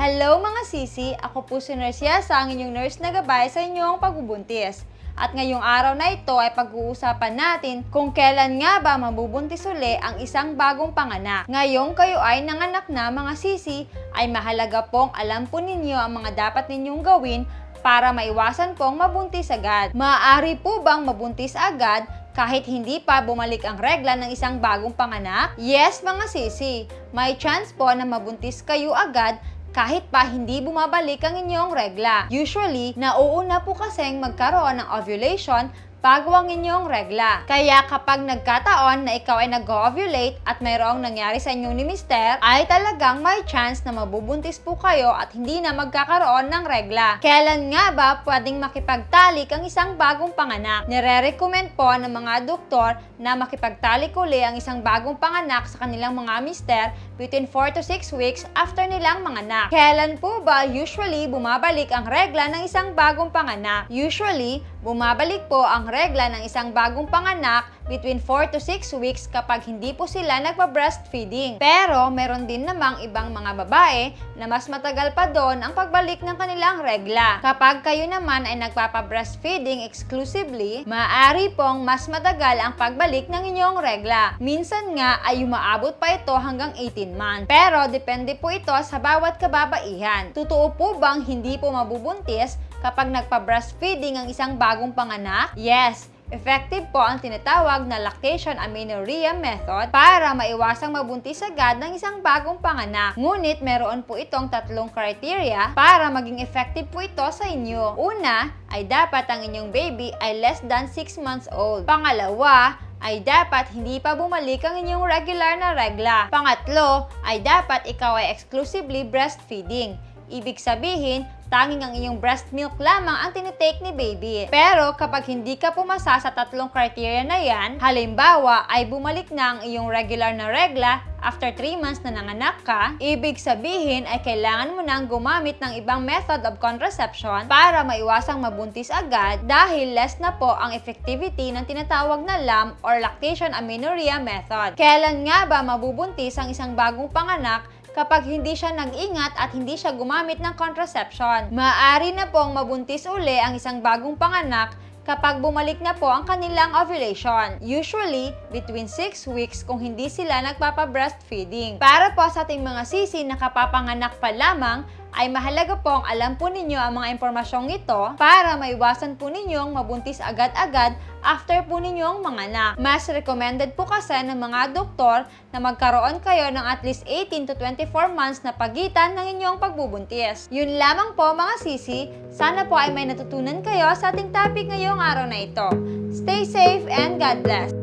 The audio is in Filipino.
Hello mga sisi! Ako po si Nurse Yasa, ang inyong nurse na gabay sa inyong pagbubuntis. At ngayong araw na ito ay pag-uusapan natin kung kailan nga ba mabubuntis uli ang isang bagong panganak. Ngayong kayo ay nanganak na mga sisi, ay mahalaga pong alam po ninyo ang mga dapat ninyong gawin para maiwasan pong mabuntis agad. Maaari po bang mabuntis agad kahit hindi pa bumalik ang regla ng isang bagong panganak? Yes mga sisi, may chance po na mabuntis kayo agad kahit pa hindi bumabalik ang inyong regla. Usually, nauuna po kasing magkaroon ng ovulation bago ang inyong regla. Kaya kapag nagkataon na ikaw ay nag-ovulate at mayroong nangyari sa inyong ni mister, ay talagang may chance na mabubuntis po kayo at hindi na magkakaroon ng regla. Kailan nga ba pwedeng makipagtalik ang isang bagong panganak? Nire-recommend po ng mga doktor na makipagtalik uli ang isang bagong panganak sa kanilang mga mister between 4 to 6 weeks after nilang manganak. Kailan po ba usually bumabalik ang regla ng isang bagong panganak? Usually, bumabalik po ang regla ng isang bagong panganak between 4 to 6 weeks kapag hindi po sila nagpa-breastfeeding. Pero meron din namang ibang mga babae na mas matagal pa doon ang pagbalik ng kanilang regla. Kapag kayo naman ay nagpapa-breastfeeding exclusively, maaari pong mas matagal ang pagbalik ng inyong regla. Minsan nga ay umaabot pa ito hanggang 18 months. Pero depende po ito sa bawat kababaihan. Totoo po bang hindi po mabubuntis kapag nagpa-breastfeeding ang isang bagong panganak? Yes! Effective po ang tinatawag na lactation amenorrhea method para maiwasang mabuntis agad ng isang bagong panganak. Ngunit meron po itong tatlong criteria para maging effective po ito sa inyo. Una, ay dapat ang inyong baby ay less than 6 months old. Pangalawa, ay dapat hindi pa bumalik ang inyong regular na regla. Pangatlo, ay dapat ikaw ay exclusively breastfeeding. Ibig sabihin, tanging ang iyong breast milk lamang ang tinitake ni baby. Pero kapag hindi ka pumasa sa tatlong criteria na yan, halimbawa ay bumalik na ang iyong regular na regla after 3 months na nanganak ka, ibig sabihin ay kailangan mo nang gumamit ng ibang method of contraception para maiwasang mabuntis agad dahil less na po ang effectivity ng tinatawag na LAM or lactation amenorrhea method. Kailan nga ba mabubuntis ang isang bagong panganak kapag hindi siya nag-ingat at hindi siya gumamit ng contraception? Maaari na pong mabuntis uli ang isang bagong panganak kapag bumalik na po ang kanilang ovulation. Usually, between 6 weeks kung hindi sila nagpapa-breastfeeding. Para po sa ating mga sisi na kapapanganak pa lamang, ay mahalaga pong alam po ninyo ang mga impormasyong ito para maiwasan po ninyong mabuntis agad-agad after po ninyong manganak. Mas recommended po kasi ng mga doktor na magkaroon kayo ng at least 18 to 24 months na pagitan ng inyong pagbubuntis. Yun lamang po mga sisi, sana po ay may natutunan kayo sa ating topic ngayong araw na ito. Stay safe and God bless!